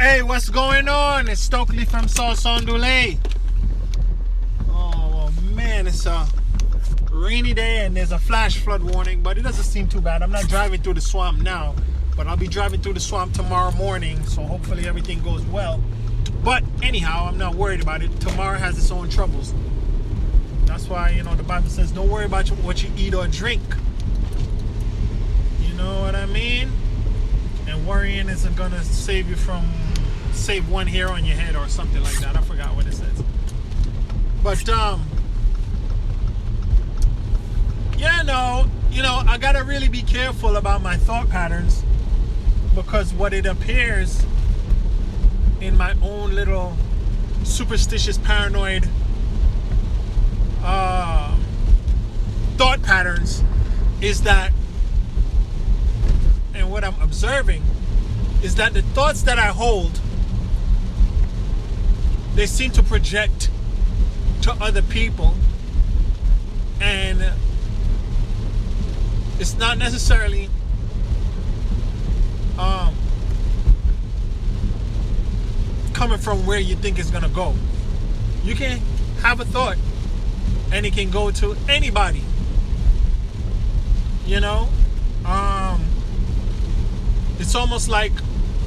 Hey, what's going on? It's Stokely from Sauce on Dulé. Oh man, it's a rainy day and there's a flash flood warning, but it doesn't seem too bad. I'm not driving through the swamp now, but I'll be driving through the swamp tomorrow morning, so hopefully everything goes well. But anyhow, I'm not worried about it. Tomorrow has its own troubles. That's why, the Bible says don't worry about what you eat or drink. You know what I mean? And worrying isn't gonna save one hair on your head or something like that. I forgot what it says. But I gotta really be careful about my thought patterns, because what it appears in my own little superstitious, paranoid thought patterns is that, and what I'm observing is that the thoughts that I hold, they seem to project to other people, and it's not necessarily coming from where you think it's gonna go. You can have a thought and it can go to anybody, it's almost like,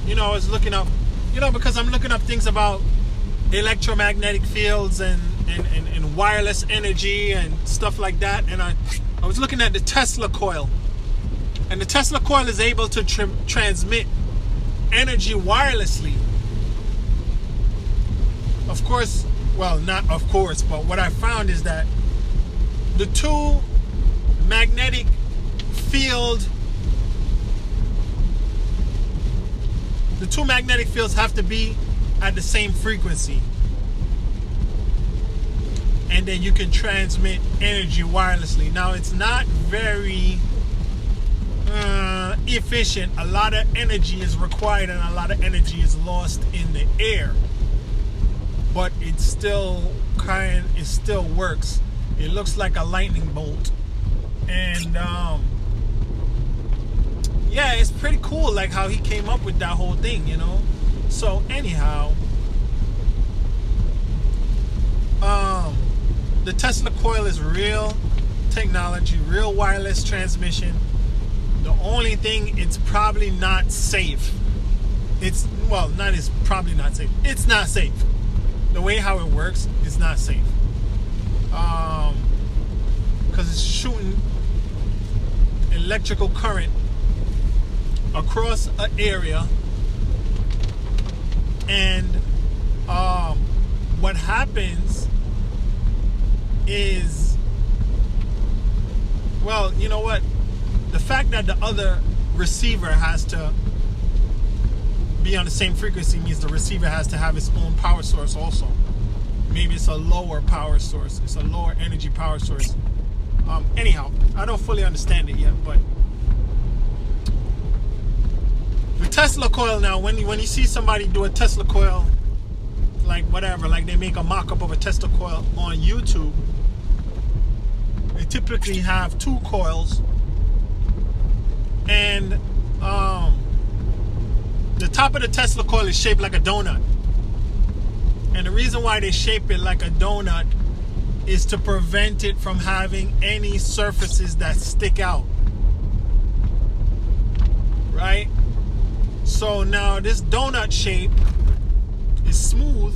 I was looking up, because I'm looking up things about electromagnetic fields and wireless energy and stuff like that. And I was looking at the Tesla coil. And the Tesla coil is able to transmit energy wirelessly. Of course, well, not of course, but what I found is that the two magnetic fields have to be at the same frequency, and then you can transmit energy wirelessly. Now, it's not very efficient. A lot of energy is required and a lot of energy is lost in the air, but it still works. It looks like a lightning bolt, and it's pretty cool, like how he came up with that whole thing, So anyhow, the Tesla coil is real technology, real wireless transmission. The only thing, it's probably not safe. It's probably not safe. It's not safe. The way how it works is not safe. Because it's shooting electrical current across an area, and what happens is, the fact that the other receiver has to be on the same frequency means the receiver has to have its own power source also. Maybe it's a lower power source. It's a lower energy power source. Anyhow, I don't fully understand it yet, but the Tesla coil now, when you see somebody do a Tesla coil, like they make a mock-up of a Tesla coil on YouTube, they typically have two coils, and the top of the Tesla coil is shaped like a donut. And the reason why they shape it like a donut is to prevent it from having any surfaces that stick out. Right? So now this donut shape is smooth,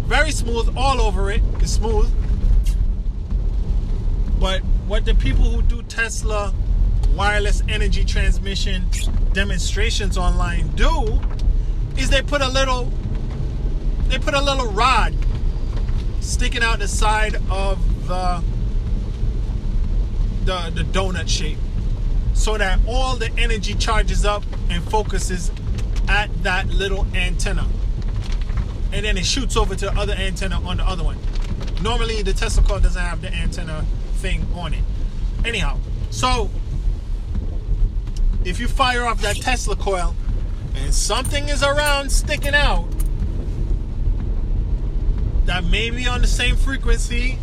very smooth, all over it is smooth. But what the people who do Tesla wireless energy transmission demonstrations online do is they put a little rod sticking out the side of the donut shape, so that all the energy charges up and focuses at that little antenna, and then it shoots over to the other antenna on the other one. Normally the Tesla coil doesn't have the antenna thing on it. Anyhow, so if you fire off that Tesla coil and something is around sticking out that may be on the same frequency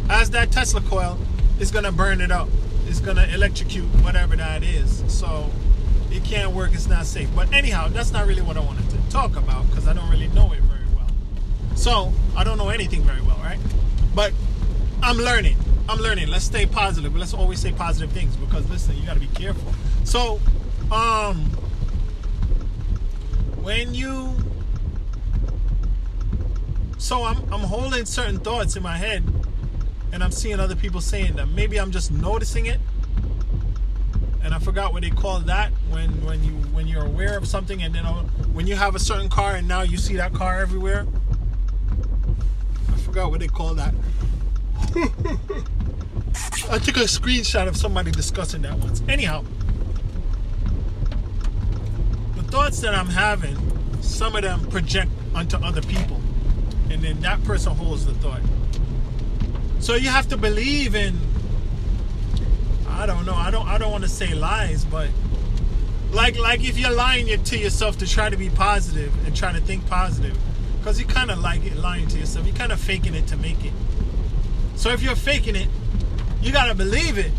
as that Tesla coil, it's gonna burn it up. It's gonna electrocute whatever that is. So it can't work, it's not safe. But anyhow, that's not really what I wanted to talk about, because I don't really know it very well. So I don't know anything very well, right? But I'm learning. Let's stay positive. Let's always say positive things, because listen, you got to be careful. So I'm holding certain thoughts in my head, and I'm seeing other people saying them. Maybe I'm just noticing it, and I forgot what they call that when you're aware of something, and then when you have a certain car and now you see that car everywhere. I forgot what they call that. I took a screenshot of somebody discussing that once. Anyhow, the thoughts that I'm having, some of them project onto other people, and then that person holds the thought. So you have to believe in, I don't know, I don't want to say lies, but like if you're lying to yourself to try to be positive and try to think positive, because you kind of like it, lying to yourself, you're kind of faking it to make it. So if you're faking it, you gotta believe it.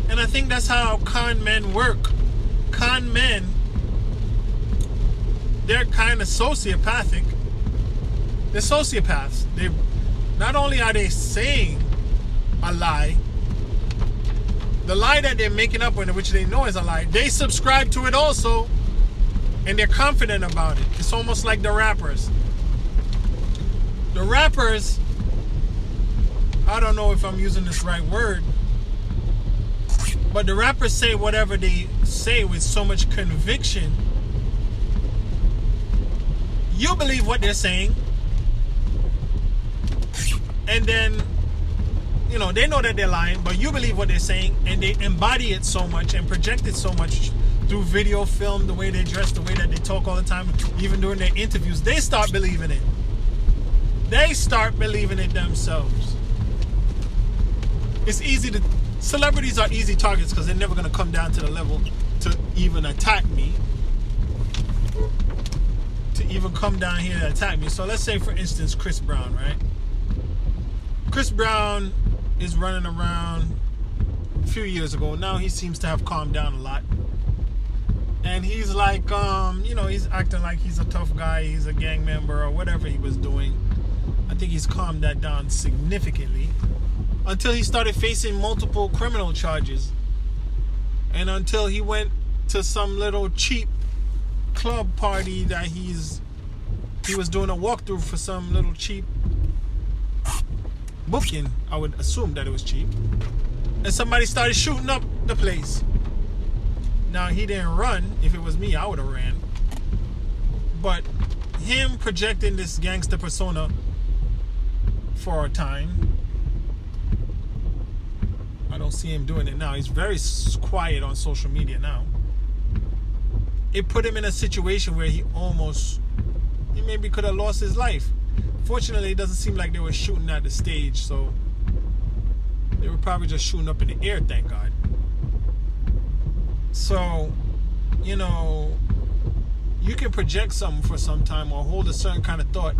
And I think that's how con men work. Con men, they're kind of sociopathic. They're sociopaths. They not only are they saying a lie, the lie that they're making up, which they know is a lie, they subscribe to it also, and they're confident about it. It's almost like the rappers. The rappers, I don't know if I'm using this right word, but the rappers say whatever they say with so much conviction. You believe what they're saying, and then, you know, they know that they're lying, but you believe what they're saying, and they embody it so much and project it so much through video, film, the way they dress, the way that they talk all the time, even during their interviews. They start believing it. They start believing it themselves. It's easy to... Celebrities are easy targets because they're never going to come down to the level to even attack me. To even come down here and attack me. So let's say, for instance, Chris Brown, right? Chris Brown is running around a few years ago. Now he seems to have calmed down a lot. And he's like, you know, he's acting like he's a tough guy. He's a gang member or whatever he was doing. I think he's calmed that down significantly. Until he started facing multiple criminal charges. And until he went to some little cheap club party that he was doing a walkthrough for some little cheap booking. I would assume that it was cheap. And somebody started shooting up the place. Now, he didn't run. If it was me, I would have ran. But him projecting this gangster persona for a time, I don't see him doing it now. He's very quiet on social media now. It put him in a situation where he maybe could have lost his life. Fortunately, it doesn't seem like they were shooting at the stage, so they were probably just shooting up in the air, thank God. So, you know, you can project something for some time or hold a certain kind of thought,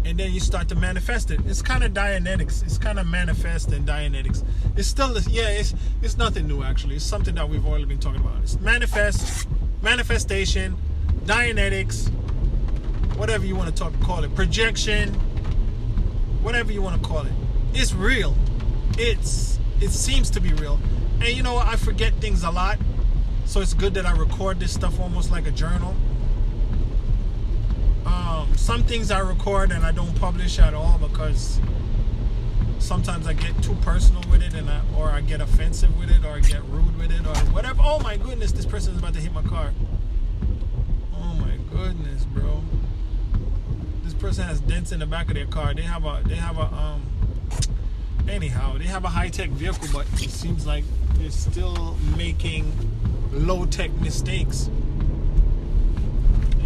and then you start to manifest it. It's kind of Dianetics. It's kind of manifest and Dianetics. It's still, it's nothing new, actually. It's something that we've already been talking about. It's manifestation, Dianetics, whatever you want to call it, projection, whatever you want to call it. It's real. It seems to be real. And you know what? I forget things a lot. So it's good that I record this stuff almost like a journal. Some things I record and I don't publish at all because sometimes I get too personal with it, or I get offensive with it, or I get rude with it, or whatever. Oh my goodness, this person is about to hit my car. Oh my goodness, bro. This person has dents in the back of their car. They have a high-tech vehicle, but it seems like they're still making low-tech mistakes.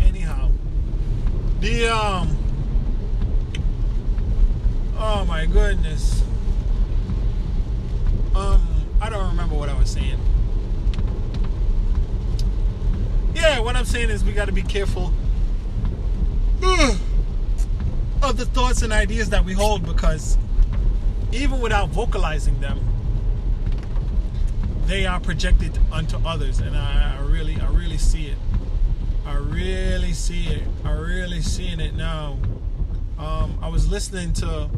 Anyhow, oh my goodness. I don't remember what I was saying. Yeah, what I'm saying is we got to be careful of the thoughts and ideas that we hold, because even without vocalizing them, they are projected onto others, and I really see it. I really see it. I really seeing it now. I was listening to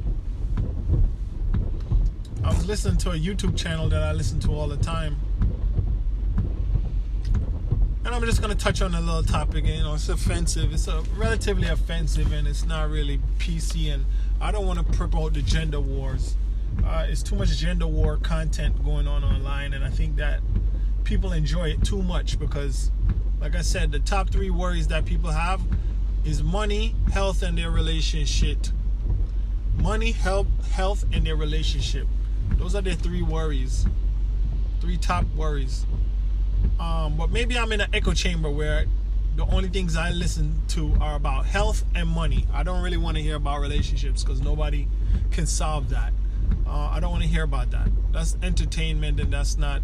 a YouTube channel that I listen to all the time, and I'm just gonna touch on a little topic. You know, it's offensive. It's relatively offensive, and it's not really PC. And I don't want to promote the gender wars. It's too much gender war content going on online, and I think that people enjoy it too much because, like I said, the top 3 worries that people have is money, health, and their relationship. Money, health, and their relationship. Those are their 3 worries. 3 top worries. But maybe I'm in an echo chamber where the only things I listen to are about health and money. I don't really want to hear about relationships because nobody can solve that. I don't want to hear about that. That's entertainment, and that's not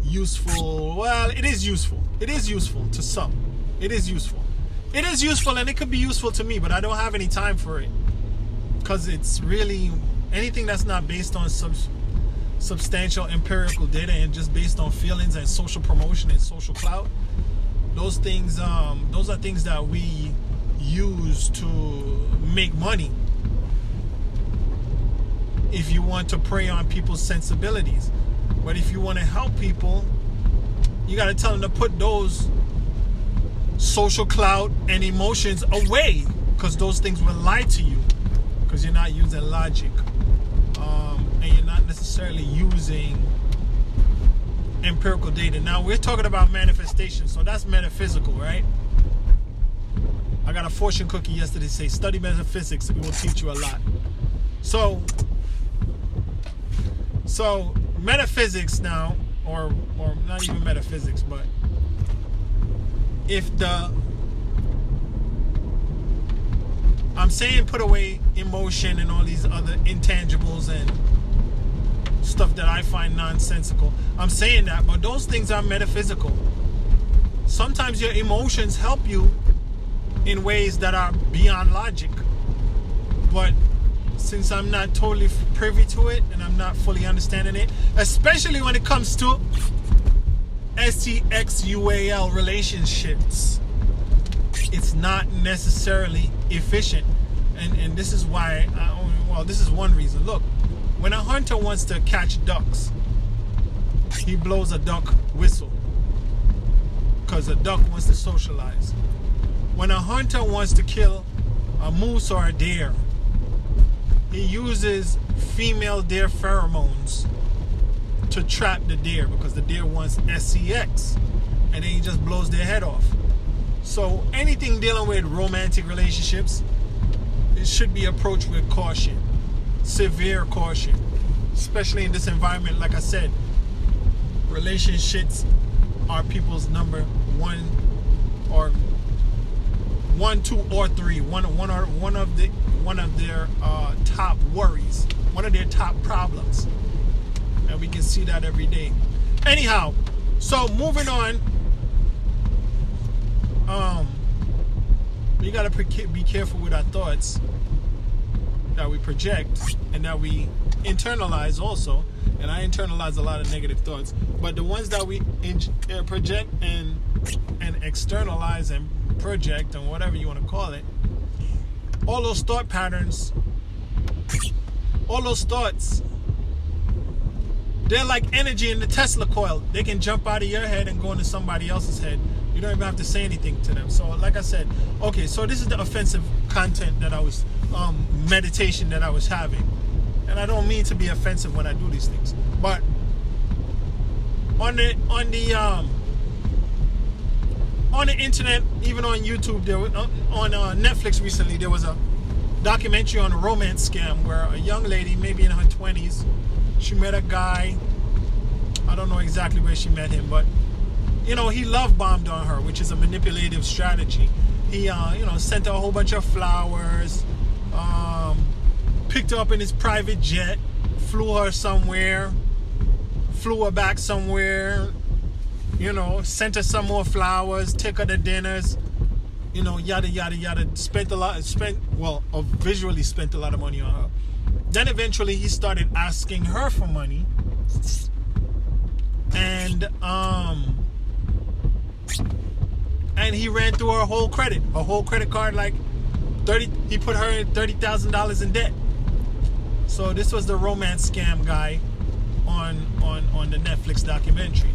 useful. Well, it is useful. It is useful to some. It is useful. It is useful, and it could be useful to me, but I don't have any time for it because it's really anything that's not based on substantial empirical data and just based on feelings and social promotion and social clout. Those things, those are things that we use to make money. If you want to prey on people's sensibilities, but if you want to help people, you got to tell them to put those social clout and emotions away, because those things will lie to you, because you're not using logic, and you're not necessarily using empirical data. Now we're talking about manifestation, so that's metaphysical, right? I got a fortune cookie yesterday say study metaphysics, it will teach you a lot. So metaphysics now, or not even metaphysics, but if I'm saying put away emotion and all these other intangibles and stuff that I find nonsensical. I'm saying that, but those things are metaphysical. Sometimes your emotions help you in ways that are beyond logic. But since I'm not totally privy to it and I'm not fully understanding it, especially when it comes to sexual relationships, it's not necessarily efficient. And this is why, this is one reason. Look, when a hunter wants to catch ducks, he blows a duck whistle because a duck wants to socialize. When a hunter wants to kill a moose or a deer, he uses female deer pheromones to trap the deer because the deer wants sex, and then he just blows their head off. So anything dealing with romantic relationships, it should be approached with caution, severe caution, especially in this environment. Like I said, relationships are people's number 1 or 1, 2, or 3. One of their top worries, one of their top problems, and we can see that every day. Anyhow, so moving on. We gotta be careful with our thoughts that we project and that we internalize also. And I internalize a lot of negative thoughts, but the ones that we project and externalize and project and whatever you want to call it, all those thought patterns, all those thoughts, they're like energy in the Tesla coil. They can jump out of your head and go into somebody else's head. You don't even have to say anything to them. So like I said, okay, so this is the offensive content that I was, meditation that I was having. And I don't mean to be offensive when I do these things. But on the internet, even on YouTube, on Netflix recently, there was a documentary on a romance scam where a young lady, maybe in her 20s, she met a guy. I don't know exactly where she met him, but he love bombed on her, which is a manipulative strategy. He sent her a whole bunch of flowers, picked her up in his private jet, flew her somewhere, flew her back somewhere, sent her some more flowers, took her to dinners, yada yada yada. Visually spent a lot of money on her. Then eventually he started asking her for money, and he ran through her whole credit card, like 30. He put her in $30,000 in debt. So this was the romance scam guy on the Netflix documentary.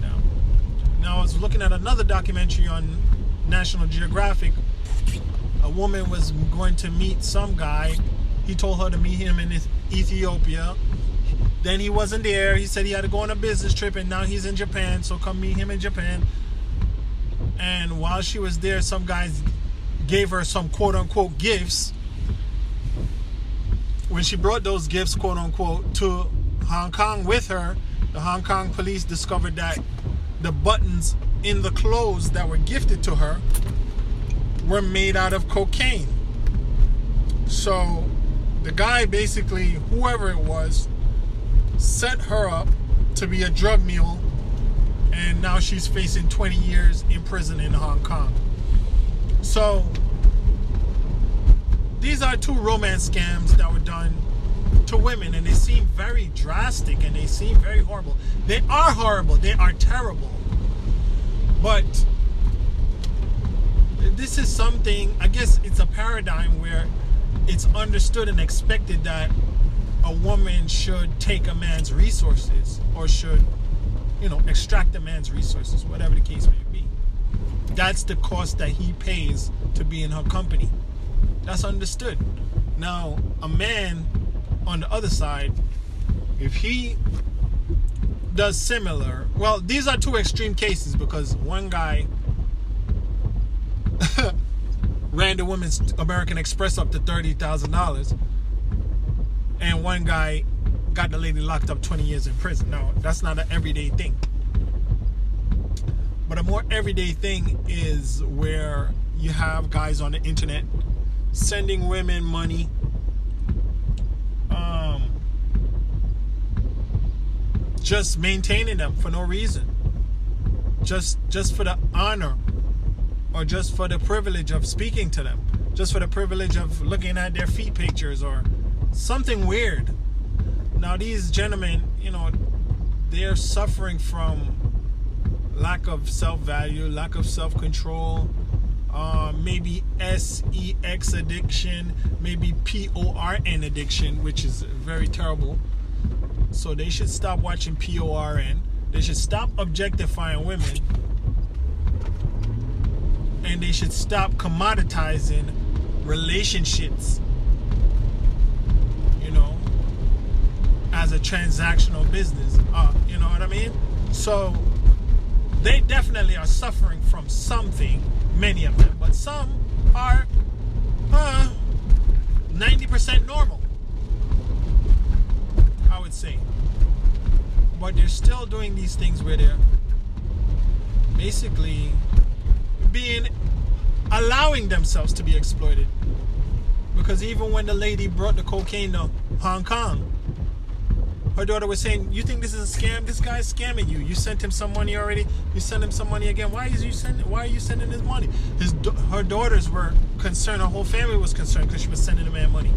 Now I was looking at another documentary on National Geographic. A woman was going to meet some guy. He told her to meet him in Ethiopia. Then he wasn't there. He said he had to go on a business trip, and now he's in Japan, so come meet him in Japan. And while she was there, some guys gave her some quote-unquote gifts. When she brought those gifts, quote-unquote, to Hong Kong with her, the Hong Kong police discovered that the buttons in the clothes that were gifted to her were made out of cocaine. So the guy, basically, whoever it was, set her up to be a drug mule, and now she's facing 20 years in prison in Hong Kong. So these are two romance scams that were done to women, and they seem very drastic and they seem very horrible. They are horrible. They are terrible. But this is something, I guess it's a paradigm where it's understood and expected that a woman should take a man's resources, or should, extract a man's resources, whatever the case may be. That's the cost that he pays to be in her company. That's understood. Now, a man on the other side, if he does similar, well, these are two extreme cases, because one guy ran the Women's American Express up to $30,000, and one guy got the lady locked up 20 years in prison. Now, that's not an everyday thing. But a more everyday thing is where you have guys on the internet sending women money, just maintaining them for no reason, just for the honor, or just for the privilege of speaking to them, just for the privilege of looking at their feet pictures or something weird. Now, these gentlemen, they're suffering from lack of self-value, lack of self-control, maybe sex addiction, maybe porn addiction, which is very terrible. So they should stop watching porn. They should stop objectifying women, and they should stop commoditizing relationships, as a transactional business. You know what I mean? So they definitely are suffering from something, many of them, but some are 90% normal, I would say. But they're still doing these things where they're basically allowing themselves to be exploited. Because even when the lady brought the cocaine to Hong Kong, her daughter was saying, "You think this is a scam? This guy's scamming you. You sent him some money already. You send him some money again. Why are you sending his money?" Her daughters were concerned. Her whole family was concerned because she was sending the man money.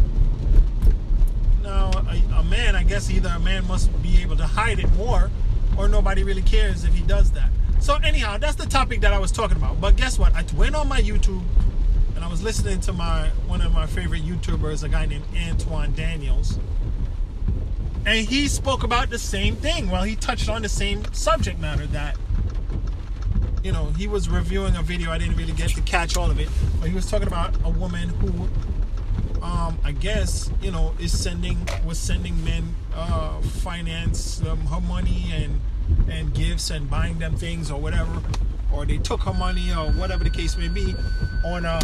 Now, a man, I guess either a man must be able to hide it more, or nobody really cares if he does that. So anyhow, that's the topic that I was talking about. But guess what? I went on my YouTube and I was listening to one of my favorite YouTubers, a guy named Antoine Daniels. And he spoke about the same thing. Well, he touched on the same subject matter that, he was reviewing a video. I didn't really get to catch all of it. But he was talking about a woman who, I guess, was sending men finance, her money and gifts, and buying them things or whatever. Or they took her money, or whatever the case may be, on a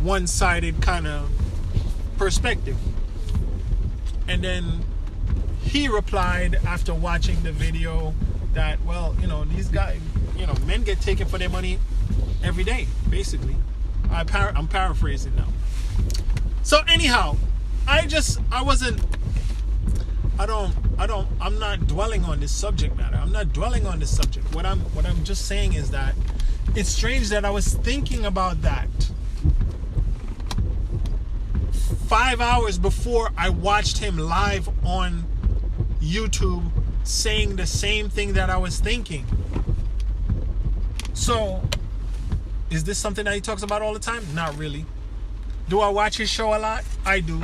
one-sided kind of perspective. And then he replied after watching the video that, well, these guys, men get taken for their money every day, basically. I'm paraphrasing now. So anyhow, I'm not dwelling on this subject matter. I'm not dwelling on this subject. What I'm just saying is that it's strange that I was thinking about that 5 hours before I watched him live on YouTube saying the same thing that I was thinking. So, is this something that he talks about all the time? Not really. Do I watch his show a lot? I do.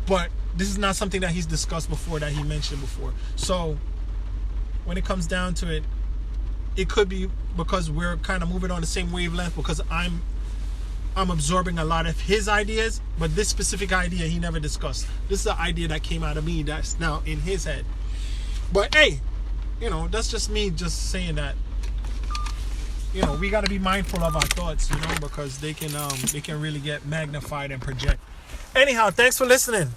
But this is not something that he's discussed before, that he mentioned before. So, when it comes down to it, it could be because we're kind of moving on the same wavelength, because I'm absorbing a lot of his ideas, but this specific idea he never discussed. This is an idea that came out of me that's now in his head. But hey, you know, that's just me just saying that, you know, we got to be mindful of our thoughts, you know, because they can really get magnified and project. Anyhow, thanks for listening.